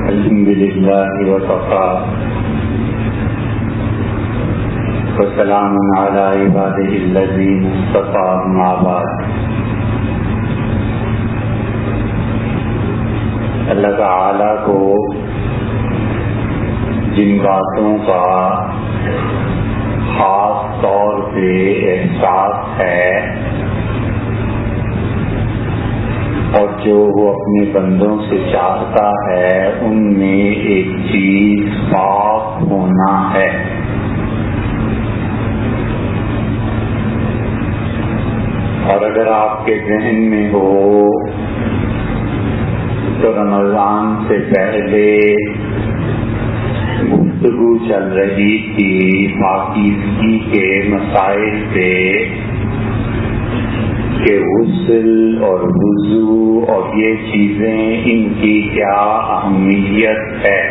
الحمد لله وكفى وسلام على عباده الذين اصطفى أما بعد۔ اللہ تعالیٰ کو جن باتوں کا خاص طور پہ احساس ہے اور جو وہ اپنے بندوں سے چاہتا ہے ان میں ایک چیز پاک ہونا ہے۔ اور اگر آپ کے ذہن میں ہو تو رمضان سے پہلے گفتگو چل رہی تھی پاکیزگی کے مسائل پہ کہ غسل اور وضو اور یہ چیزیں ان کی کیا اہمیت ہے۔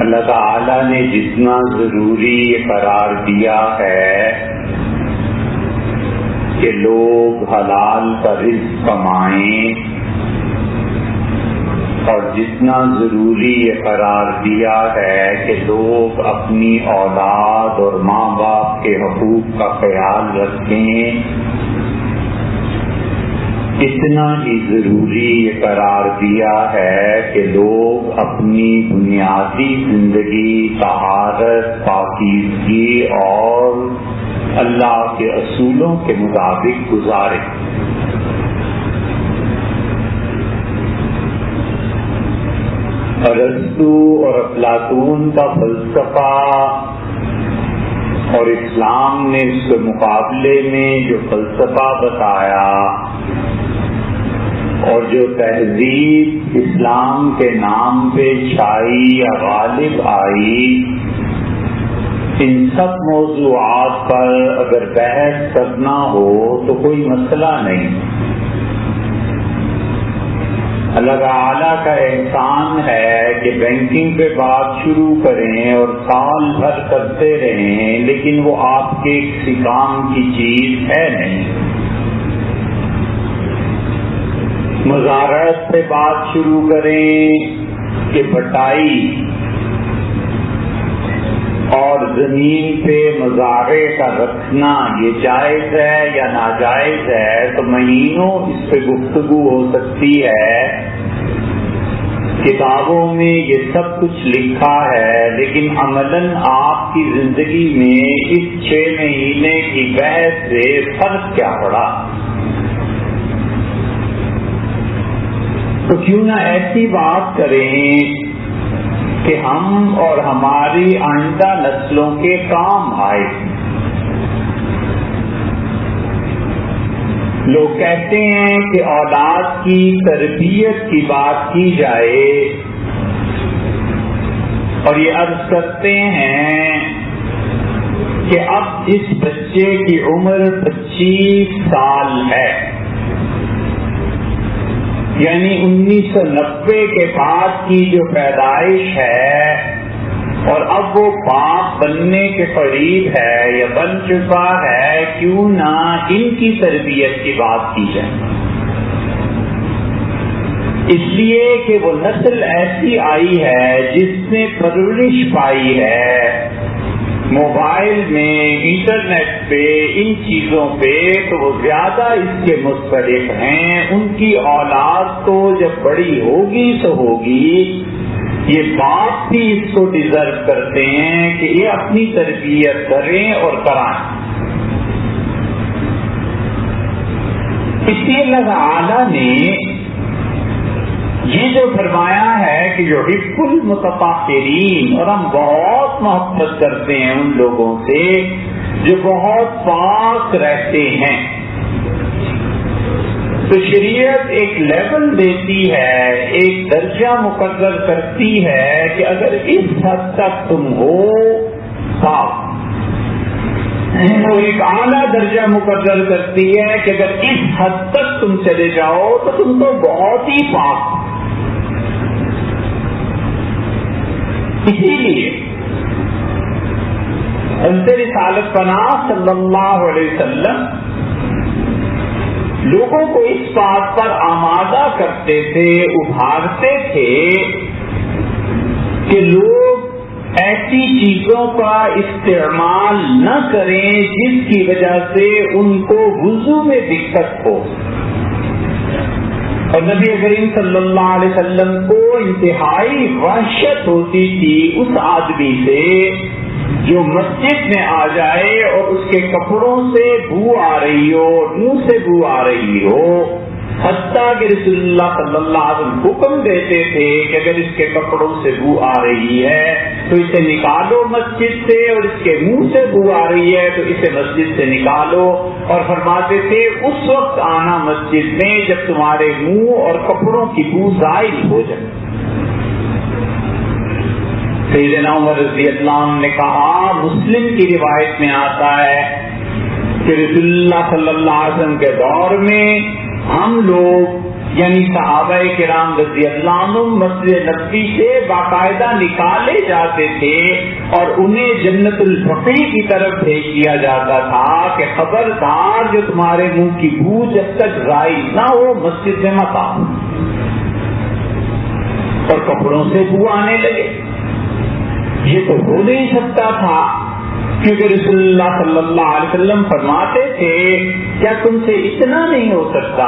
اللہ تعالی نے جتنا ضروری قرار دیا ہے کہ لوگ حلال کا رزق کمائیں اور جتنا ضروری یہ قرار دیا ہے کہ لوگ اپنی اولاد اور ماں باپ کے حقوق کا خیال رکھیں، اتنا ہی ضروری یہ قرار دیا ہے کہ لوگ اپنی بنیادی زندگی طہارت، پاکیزگی اور اللہ کے اصولوں کے مطابق گزاریں۔ ارسطو اور افلاطون کا فلسفہ اور اسلام نے اس کے مقابلے میں جو فلسفہ بتایا اور جو تہذیب اسلام کے نام پہ چھائی یا غالب آئی، ان سب موضوعات پر اگر بحث کرنا ہو تو کوئی مسئلہ نہیں۔ اللہ تعالیٰ کا احسان ہے کہ بینکنگ پہ بات شروع کریں اور سال بھر کرتے رہیں لیکن وہ آپ کے کسی کام کی چیز ہے نہیں۔ مزارعت پہ بات شروع کریں کہ بٹائی اور زمین پہ مزارع کا رکھنا یہ جائز ہے یا ناجائز ہے تو مہینوں اس پہ گفتگو ہو سکتی ہے، کتابوں میں یہ سب کچھ لکھا ہے، لیکن عملاً آپ کی زندگی میں اس 6 مہینے کی بحث سے فرق کیا پڑا؟ تو کیوں نہ ایسی بات کریں کہ ہم اور ہماری آئندہ نسلوں کے کام آئے۔ لوگ کہتے ہیں کہ اولاد کی تربیت کی بات کی جائے اور یہ عرض کرتے ہیں کہ اب جس بچے کی عمر 25 سال ہے، یعنی 1990 کے بعد کی جو پیدائش ہے اور اب وہ باپ بننے کے قریب ہے یا بن چکا ہے، کیوں نہ ان کی تربیت کی بات کی جائے؟ اس لیے کہ وہ نسل ایسی آئی ہے جس نے پرورش پائی ہے موبائل میں، انٹرنیٹ پہ، ان چیزوں پہ، تو وہ زیادہ اس کے مستحق ہیں۔ ان کی اولاد تو جب بڑی ہوگی تو ہوگی، یہ باپ بھی اس کو ڈیزرو کرتے ہیں کہ یہ اپنی تربیت کریں اور کرائیں۔ اس لیے اللہ تعالیٰ نے یہ جو فرمایا ہے کہ جو حب المتطہرین، اور ہم بہت محبت کرتے ہیں ان لوگوں سے جو بہت پاک رہتے ہیں، تو شریعت ایک لیول دیتی ہے، ایک درجہ مقرر کرتی ہے کہ اگر اس حد تک تم ہو پاک، وہ ایک اعلیٰ درجہ مقرر کرتی ہے کہ اگر اس حد تک تم چلے جاؤ تو تم تو بہت ہی پاک۔ اسی لیے حضرت رسالت پناہ صلی اللہ علیہ وسلم لوگوں کو اس بات پر آمادہ کرتے تھے، ابھارتے تھے کہ لوگ ایسی چیزوں کا استعمال نہ کریں جس کی وجہ سے ان کو وضو میں دقت ہو. اور نبی کریم صلی اللہ علیہ وسلم کو انتہائی وحشت ہوتی تھی اس آدمی سے جو مسجد میں آ جائے اور اس کے کپڑوں سے بو آ رہی ہو، منہ سے بو آ رہی ہو، حتیٰ کہ رسول اللہ صلی اللہ علیہ وسلم حکم دیتے تھے کہ اگر اس کے کپڑوں سے بو آ رہی ہے تو اسے نکالو مسجد سے، اور اس کے منہ سے بو آ رہی ہے تو اسے مسجد سے نکالو. اور فرماتے تھے اس وقت آنا مسجد میں جب تمہارے منہ اور کپڑوں کی بو زائل ہو جائے. سیدنا عمر رضی اللہ عنہ نے کہا، مسلم کی روایت میں آتا ہے کہ رسول اللہ صلی اللہ علیہ وسلم کے دور میں ہم لوگ یعنی صحابہ کرام رضی اللہ عنہ مسجد نبوی سے باقاعدہ نکالے جاتے تھے اور انہیں جنت البقیع کی طرف بھیج دیا جاتا تھا کہ خبردار جو تمہارے منہ کی بو جب تک ضائع نہ ہو مسجد میں مت آؤ. اور کپڑوں سے بو آنے لگے. یہ تو ہو نہیں سکتا تھا کیونکہ رسول اللہ صلی اللہ علیہ وسلم فرماتے تھے کیا تم سے اتنا نہیں ہو سکتا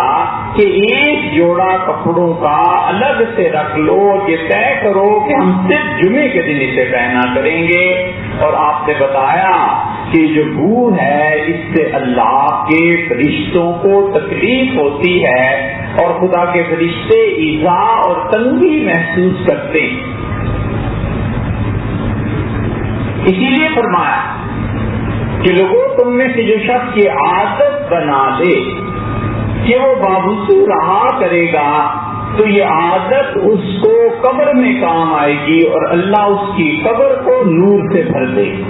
کہ ایک جوڑا کپڑوں کا الگ سے رکھ لو، یہ طے کرو کہ ہم صرف جمعے کے دن اسے پہنا کریں گے. اور آپ نے بتایا کہ جو بو ہے اس سے اللہ کے فرشتوں کو تکلیف ہوتی ہے اور خدا کے فرشتے ایذا اور تنگی محسوس کرتے ہیں. اسی لیے فرمایا کہ لوگوں تم میں سے جو شخص یہ عادت بنا لے کہ وہ باوضو رہا کرے گا تو یہ عادت اس کو قبر میں کام آئے گی اور اللہ اس کی قبر کو نور سے بھر دے گی.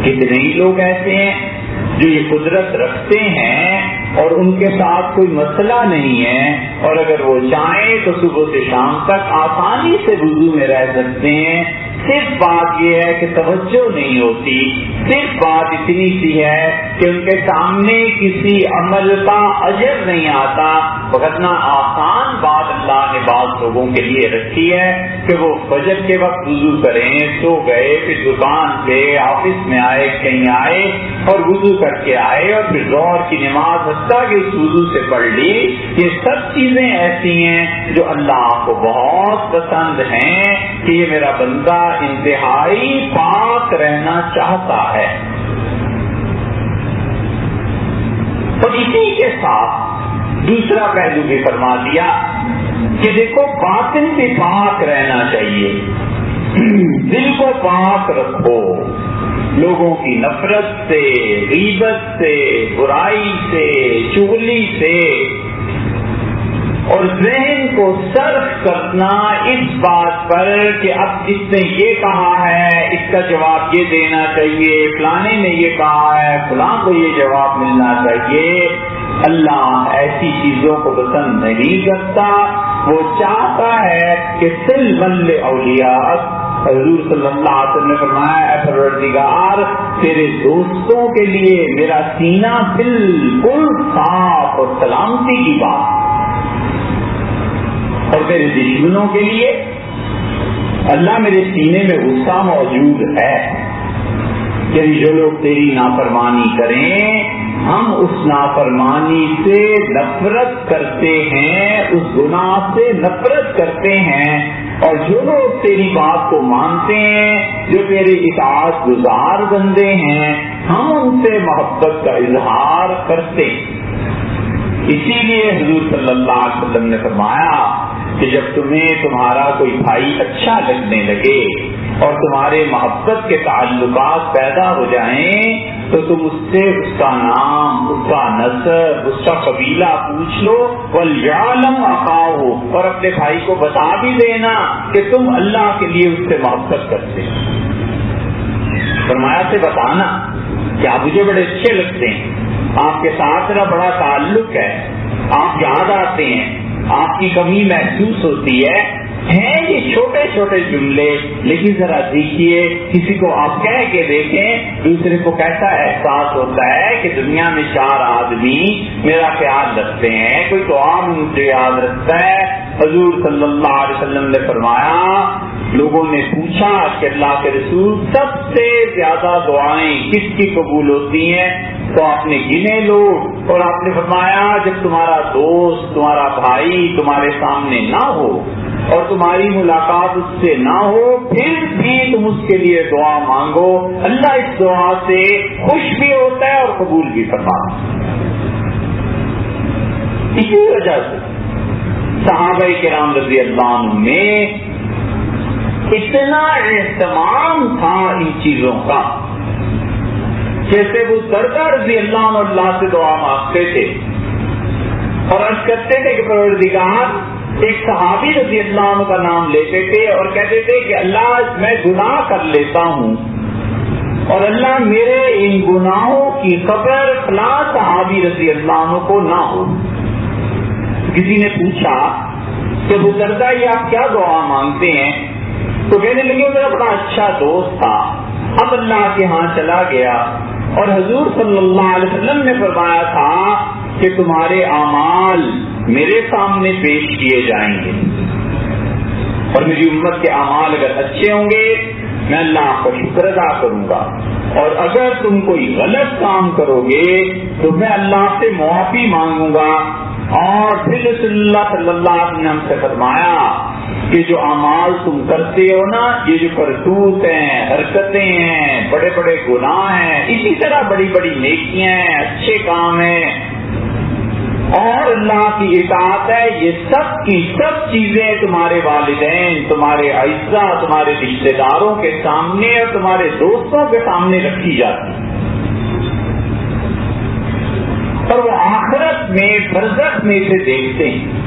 کتنے ہی لوگ ایسے ہیں جو یہ قدرت رکھتے ہیں اور ان کے ساتھ کوئی مسئلہ نہیں ہے اور اگر وہ چاہیں تو صبح سے شام تک آسانی سے وضو میں رہ سکتے ہیں. صرف بات یہ ہے کہ توجہ نہیں ہوتی، صرف بات اتنی سی ہے کہ ان کے سامنے کسی عمل کا اجر نہیں آتا. ورنہ آسان بات اللہ نے بعض لوگوں کے لیے رکھی ہے کہ وہ فجر کے وقت وضو کریں، سو گئے، پھر دکان پہ آفس میں آئے، کہیں آئے اور وضو کر کے آئے اور پھر ظہر کی نماز حتیٰ کہ اس وضو سے پڑھ لی. یہ سب چیزیں ایسی ہیں جو اللہ کو بہت پسند ہیں کہ یہ میرا بندہ انتہائی پاک رہنا چاہتا ہے. اور اسی کے ساتھ دوسرا پہلو بھی فرما دیا کہ دیکھو باطن بھی پاک رہنا چاہیے، دل کو پاک رکھو لوگوں کی نفرت سے، غیبت سے، برائی سے، چغلی سے، اور ذہن کو صرف کرنا اس بات پر کہ اب اس نے یہ کہا ہے اس کا جواب یہ دینا چاہیے، فلانے نے یہ کہا ہے فلاں کو یہ جواب ملنا چاہیے. اللہ ایسی چیزوں کو پسند نہیں کرتا. وہ چاہتا ہے کہ سلم اولیاء. حضور صلی اللہ علیہ وسلم نے فرمایا اے پروردگار تیرے دوستوں کے لیے میرا سینہ بالکل صاف اور سلامتی کی بات، اور میرے دشمنوں کے لیے اللہ میرے سینے میں غصہ موجود ہے. یعنی جو لوگ تیری نافرمانی کریں ہم اس نافرمانی سے نفرت کرتے ہیں، اس گناہ سے نفرت کرتے ہیں، اور جو لوگ تیری بات کو مانتے ہیں، جو تیرے اطاعت گزار بندے ہیں، ہم ان سے محبت کا اظہار کرتے ہیں. اسی لیے حضور صلی اللہ علیہ وسلم نے فرمایا کہ جب تمہیں تمہارا کوئی بھائی اچھا لگنے لگے اور تمہارے محبت کے تعلقات پیدا ہو جائیں تو تم اس سے اس کا نام، اس کا نسب، اس کا قبیلہ پوچھ لو. وَلْيَعْلَمْ أَخَاهُ، اور اپنے بھائی کو بتا بھی دینا کہ تم اللہ کے لیے اس سے محبت کرتے. فرمایا سے بتانا کہ آپ مجھے بڑے اچھے لگتے ہیں، آپ کے ساتھ میرا بڑا تعلق ہے، آپ یاد آتے ہیں، آپ کی کمی محسوس ہوتی ہے، ہیں یہ چھوٹے چھوٹے جملے، لیکن ذرا دیکھیے کسی کو آپ کہہ کے دیکھیں دوسرے کو کیسا احساس ہوتا ہے کہ دنیا میں 4 آدمی میرا خیال رکھتے ہیں، کوئی تو عام مجھے یاد رکھتا ہے۔ حضور صلی اللہ علیہ وسلم نے فرمایا، لوگوں نے پوچھا کہ اللہ کے رسول سب سے زیادہ دعائیں کس کی قبول ہوتی ہیں؟ تو آپ نے گنے لوگ، اور آپ نے فرمایا جب تمہارا دوست، تمہارا بھائی تمہارے سامنے نہ ہو اور تمہاری ملاقات اس سے نہ ہو، پھر بھی تم اس کے لیے دعا مانگو، اللہ اس دعا سے خوش بھی ہوتا ہے اور قبول بھی فرماتا ہے۔ اسی وجہ سے صحابہ کرام رضی اللہ عنہ میں اتنا اہتمام تھا ان چیزوں کا، جیسے وہ دردہ رضی اللہ عنہ اللہ سے دعا مانگتے تھے اور عرض کرتے تھے کہ پروردگار، ایک صحابی رضی اللہ عنہ کا نام لیتے تھے اور کہتے تھے کہ اللہ میں گناہ کر لیتا ہوں اور اللہ میرے ان گناہوں کی خبر فلاں صحابی رضی اللہ عنہ کو نہ ہو۔ کسی نے پوچھا کہ ابو دردہ یہ آپ کیا دعا مانگتے ہیں؟ تو کہنے لگے میرا بڑا اچھا دوست تھا، اب اللہ کے ہاں چلا گیا، اور حضور صلی اللہ علیہ وسلم نے فرمایا تھا کہ تمہارے اعمال میرے سامنے پیش کیے جائیں گے، اور میری امت کے اعمال اگر اچھے ہوں گے میں اللہ کا شکر ادا کروں گا، اور اگر تم کوئی غلط کام کرو گے تو میں اللہ سے معافی مانگوں گا۔ اور پھر رسول اللہ صلی اللہ علیہ وسلم سے فرمایا کہ جو اعمال تم کرتے ہو نا، یہ جو کرتوت ہیں، حرکتیں ہیں، بڑے بڑے گناہ ہیں، اسی طرح بڑی بڑی نیکیاں ہیں، اچھے کام ہیں اور اللہ کی اطاعت ہے، یہ سب کی سب چیزیں تمہارے والدین، تمہارے اعزاء، تمہارے رشتے داروں کے سامنے اور تمہارے دوستوں کے سامنے رکھی جاتی ہیں، اور وہ آخرت میں برزخ میں سے دیکھتے ہیں۔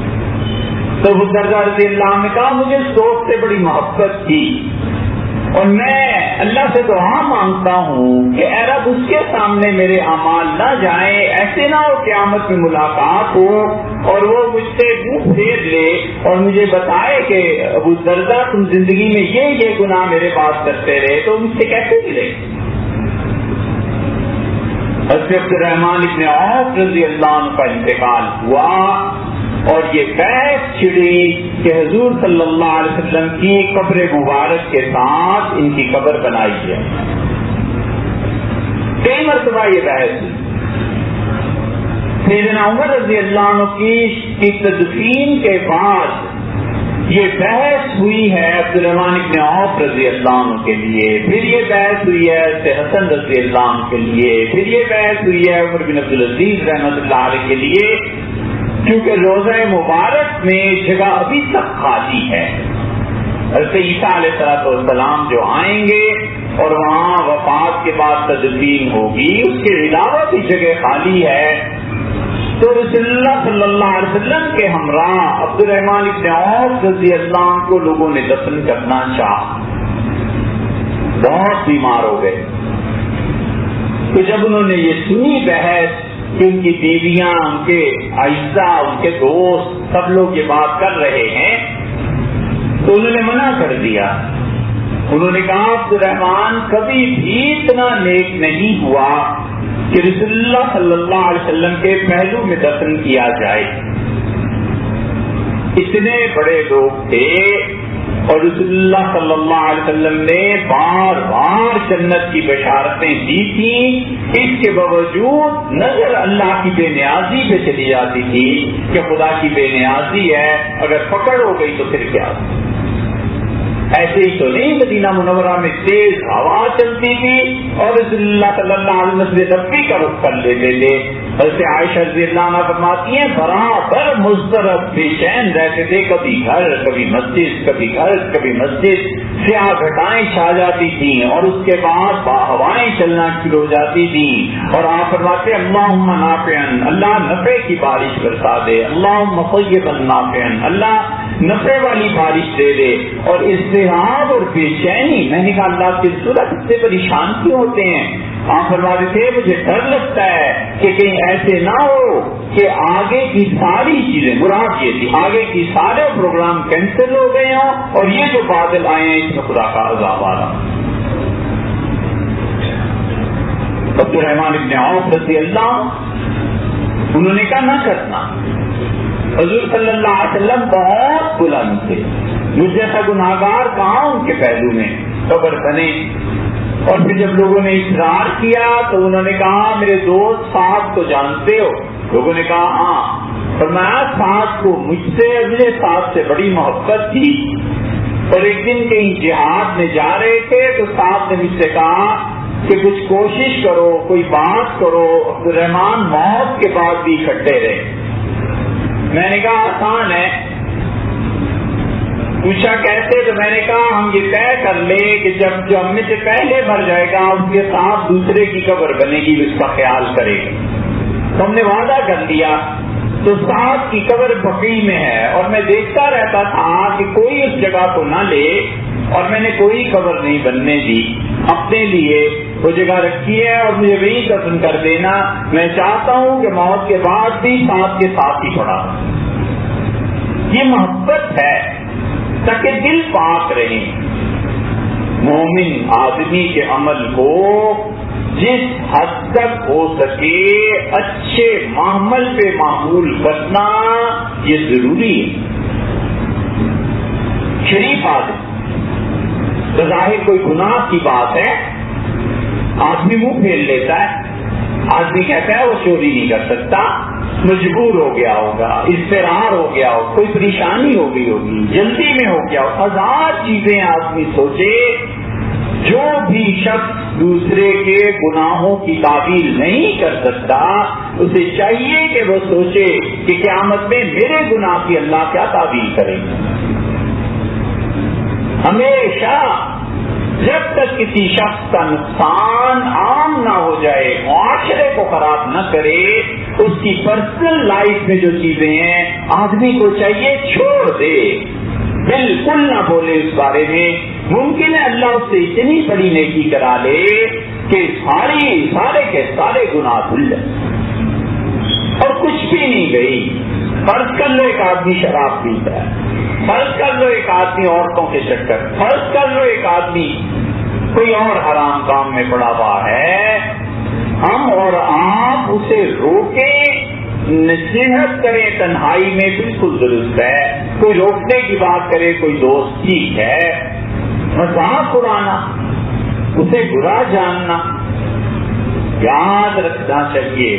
تو ابو دردہ رضی اللہ عنہ نے کہا مجھے اس دوست سے بڑی محبت تھی اور میں اللہ سے دعا مانگتا ہوں کہ اے رب اس کے سامنے میرے اعمال نہ جائیں، ایسے نہ ہو قیامت میں ملاقات ہو اور وہ مجھ سے منہ پھیر لے اور مجھے بتائے کہ ابو دردہ تم زندگی میں یہ گناہ میرے پاس کرتے رہے، تو مجھ سے کیسے ملے؟ حضرت عبد الرحمن ابن عوف رضی اللہ عنہ کا انتقال ہوا اور یہ بحث چھڑی کہ حضور صلی اللہ علیہ وسلم کی قبر مبارک کے ساتھ ان کی قبر بنائی ہے۔ کئی مرتبہ یہ بحث ہوئی۔ سیدنا عمر رضی اللہ عنہ کی تدفین کے بعد یہ بحث ہوئی ہے عبد الرحمن ابن عوف رضی اللہ عنہ کے لیے، پھر یہ بحث ہوئی ہے حسن رضی اللہ عنہ کے لیے، پھر یہ بحث ہوئی ہے عمر بن عبدالعزیز رحمۃ اللہ علیہ کے لیے، کیونکہ روضہ مبارک میں جگہ ابھی تک خالی ہے۔ حضرت عیسیٰ علیہ السلام جو آئیں گے اور وہاں وفات کے بعد تدفین ہوگی، اس کے علاوہ بھی جگہ خالی ہے، تو رسول اللہ صلی اللہ علیہ وسلم کے ہمراہ عبد الرحمن ابن عوف رضی اللہ عنہ کو لوگوں نے دفن کرنا چاہا، بہت بیمار ہو گئے۔ تو جب انہوں نے یہ سنی بحث کہ ان کی بیویاں، ان کے اعزاء، ان کے دوست سب لوگ یہ بات کر رہے ہیں، تو انہوں نے منع کر دیا۔ انہوں نے کہا عبد الرحمن کبھی بھی اتنا نیک نہیں ہوا کہ رسول اللہ صلی اللہ علیہ وسلم کے پہلو میں دفن کیا جائے۔ اتنے بڑے لوگ تھے اور رسول اللہ صلی اللہ علیہ وسلم نے بار بار جنت کی بشارتیں دی تھیں، اس کے باوجود نظر اللہ کی بے نیازی پہ چلی جاتی تھی کہ خدا کی بے نیازی ہے، اگر پکڑ ہو گئی تو پھر کیا؟ ایسے ہی تو نہیں، مدینہ منورہ میں تیز ہوا چلتی تھی اور رسول اللہ صلی اللہ علیہ وسلم نبی کا رخ کر لیتے تھے۔ حضرت عائشہ رضی اللہ عنہ فرماتی ہیں برابر مضطرب بے چین رہتے تھے، کبھی گھر کبھی مسجد، کبھی گھر کبھی مسجد، سیاہ گھٹائیں چھا جاتی تھیں اور اس کے بعد ہوائیں چلنا شروع ہو جاتی تھیں، اور آپ فرماتے اللہم نافعا، اللہ نفع کی بارش برسا دے، اللہم طیبا نافعا، اللہ نفع والی بارش دے دے۔ اور اضطراب اور بے چینی، میں نے کہا اللہ کے رسول سے پریشان کیوں ہوتے ہیں؟ آپ فرماتے تھے مجھے ڈر لگتا ہے کہ کہیں ایسے نہ ہو کہ آگے کی ساری چیزیں، مراد یہ تھی آگے کی سارے پروگرام کینسل ہو گئے ہوں اور یہ جو بادل آئے ہیں اس میں خدا کا عذاب آ رہا۔ عبد الرحمن ابن عوف رضی اللہ، انہوں نے کہا نہ کرنا۔ حضور صلی اللہ علیہ وسلم بہت بلند تھے، مجھ جیسا گناہگار کہاں ان کے پہلو میں قبر بنے۔ اور پھر جب لوگوں نے اصرار کیا تو انہوں نے کہا میرے دوست سعد کو جانتے ہو؟ لوگوں نے کہا ہاں۔ فرمایا سعد کو مجھے سعد سے بڑی محبت تھی، اور ایک دن کہیں جہاد میں جا رہے تھے تو سعد نے مجھ سے کہا کہ کچھ کوشش کرو، کوئی بات کرو۔ عبد الرحمان موت کے بعد بھی اکٹھے رہے۔ میں نے کہا آسان ہے۔ پوچھا کیسے؟ تو میں نے کہا ہم یہ طے کر لیں کہ جب جو ہم میں سے پہلے مر جائے گا اس کے ساتھ دوسرے کی قبر بنے گی، اس کا خیال کرے گا۔ تو ہم نے وعدہ کر لیا۔ تو سعد کی قبر بقیع میں ہے، اور میں دیکھتا رہتا تھا کہ کوئی اس جگہ کو نہ لے، اور میں نے کوئی قبر نہیں بننے دی، اپنے لیے وہ جگہ رکھی ہے اور مجھے وہی دفن کر دینا۔ میں چاہتا ہوں کہ موت کے بعد بھی سعد کے ساتھ ہی پڑا۔ یہ محبت ہے تاکہ دل پاک رہے۔ مومن آدمی کے عمل کو جس حد تک ہو سکے اچھے معمل پہ معمول کرنا یہ ضروری ہے۔ شریف آدمی بظاہر کوئی گناہ کی بات ہے، آدمی منہ پھیر لیتا ہے، آدمی کہتا ہے وہ چوری نہیں کر سکتا، مجبور ہو گیا ہوگا، اضطرار ہو گیا ہوگا، کوئی پریشانی ہو گئی ہوگی، جلدی میں ہو گیا ہوگا، ہزار چیزیں آدمی سوچے۔ جو بھی شخص دوسرے کے گناہوں کی تعویل نہیں کر سکتا اسے چاہیے کہ وہ سوچے کہ قیامت میں میرے گناہ کی اللہ کیا تعویل کرے گا۔ ہمیشہ جب تک کسی شخص کا نقصان عام نہ ہو جائے، معاشرے کو خراب نہ کرے، اس کی پرسنل لائف میں جو چیزیں ہیں آدمی کو چاہیے چھوڑ دے، بالکل نہ بولے اس بارے میں۔ ممکن ہے اللہ اس سے اتنی بڑی نیکی کرا لے کہ سارے کے سارے گناہ دھل جائیں اور کچھ بھی نہیں گئی۔ فرض کر لو ایک آدمی شراب پیتا ہے، فرض کر لو ایک آدمی عورتوں کے چکر، فرض کر لو ایک آدمی کوئی اور حرام کام میں پڑا ہوا ہے، ہم اور آپ اسے روکیں، نصیحت کریں تنہائی میں، بالکل درست ہے۔ کوئی روکنے کی بات کرے کوئی دوست، ٹھیک ہے، مذاق اڑانا، اسے برا جاننا، یاد رکھنا چاہیے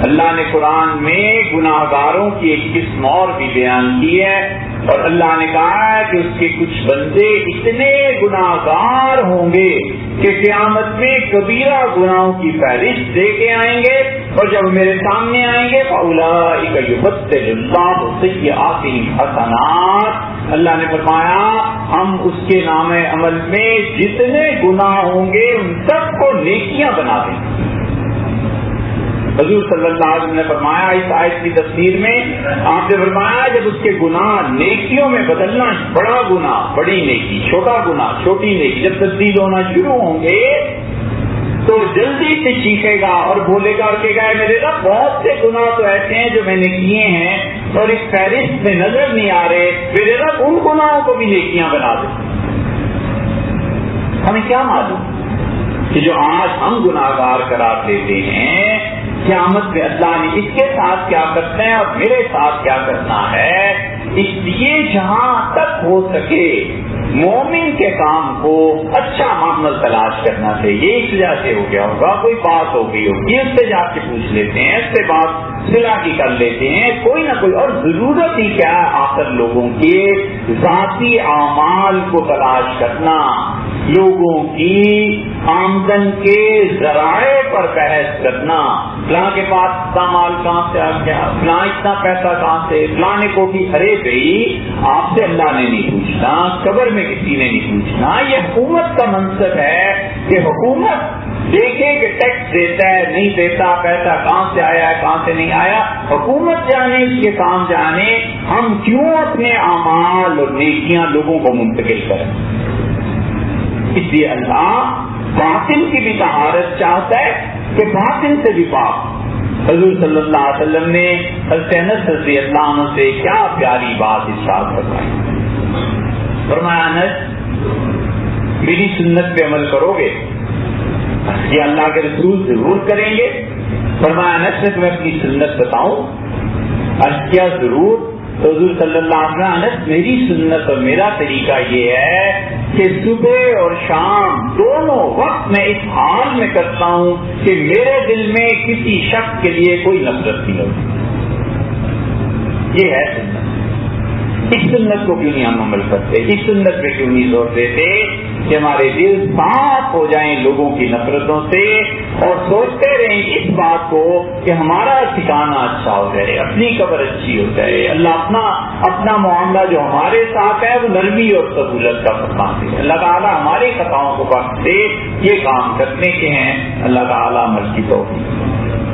اللہ نے قرآن میں گناہگاروں کی ایک قسم اور بھی بیان کی ہے، اور اللہ نے کہا ہے کہ اس کے کچھ بندے اتنے گناہگار ہوں گے کہ قیامت میں کبیرہ گناہوں کی فہرست دے کے آئیں گے، اور جب میرے سامنے آئیں گے فَأُولَٰئِكَ يُبَدِّلُ اللَّهُ سَيِّئَاتِهِمْ حَسَنَاتٍ، اللہ نے فرمایا ہم اس کے نام عمل میں جتنے گناہ ہوں گے ان سب کو نیکیاں بنا دیں گے۔ حضور صلی اللہ علیہ وسلم نے فرمایا اس آیت کی تفسیر میں، آپ نے فرمایا جب اس کے گناہ نیکیوں میں بدلنا، بڑا گناہ بڑی نیکی، چھوٹا گناہ چھوٹی نیکی جب تبدیل ہونا شروع ہوں گے تو جلدی سے چیخے گا اور بولے گا اور کہے گا میرے رب بہت سے گناہ تو ایسے ہیں جو میں نے کیے ہیں اور اس فہرست میں نظر نہیں آ رہے، میرے رب ان گناہوں کو بھی نیکیاں بنا دے۔ ہمیں کیا معلوم کہ جو آج ہم گناہگار قرار دیتے ہیں قیامت میں اللہ نے اس کے ساتھ کیا کرنا ہے اور میرے ساتھ کیا کرنا ہے۔ اس لیے جہاں تک ہو سکے مومن کے کام کو اچھا معامل تلاش کرنا چاہیے۔ اس وجہ سے ہو گیا ہوگا، کوئی بات ہو گئی ہوگی، اس سے جا کے پوچھ لیتے ہیں، اس سے بات صلح کی کر لیتے ہیں، کوئی نہ کوئی، اور ضرورت ہی کیا ہے آخر لوگوں کے ذاتی اعمال کو تلاش کرنا، لوگوں کی آمدن کے ذرائع پر بحث کرنا، فلاں کے پاس اتنا مال کہاں سے آ گیا، فلاں اتنا پیسہ کہاں سے، فلاں نے کوٹھی ارے گئی، آپ سے اللہ نے نہیں پوچھنا، قبر میں کسی نے نہیں پوچھنا۔ یہ حکومت کا منصب ہے کہ حکومت دیکھے کہ ٹیکس دیتا ہے نہیں دیتا، پیسہ کہاں سے آیا ہے کہاں سے نہیں آیا، حکومت جانے، اس کے کام جانے، ہم کیوں اپنے اعمال اور نیکیاں لوگوں کو منتقل کریں۔ اس لیے اللہ باطن کی بھی طہارت چاہتا ہے کہ باطن سے بھی پاک. حضور صلی اللہ علیہ وسلم نے حضرت انس رضی اللہ عنہ سے کیا پیاری بات ارشاد فرمائی. فرمایا انس میری سنت پہ عمل کرو گے؟ یہ اللہ کے رسول ضرور کریں گے. فرمایا انس میں تمہیں اپنی سنت بتاؤں؟ عرض کیا ضرور. تو حضور صلی اللہ علیہ وسلم انس میری سنت اور میرا طریقہ یہ ہے کہ صبح اور شام دونوں وقت میں اس حال میں کرتا ہوں کہ میرے دل میں کسی شخص کے لیے کوئی نفرت نہیں ہوتی. یہ ہے سنت. اس سنت کو کیوں نہیں ہم عمل کرتے؟ اس سنت پہ کیوں نہیں زور دیتے کہ ہمارے دل صاف ہو جائیں لوگوں کی نفرتوں سے اور سوچتے رہیں اس بات کو کہ ہمارا ٹھکانہ اچھا ہو جائے, اپنی قبر اچھی ہو جائے. اللہ اپنا معاملہ جو ہمارے ساتھ ہے وہ نرمی اور سہولت کا فرماتے ہیں. اللہ تعالیٰ ہماری خطاؤں کو بخش دے. یہ کام کرنے کے ہیں. اللہ تعالیٰ عمل کی توفیق.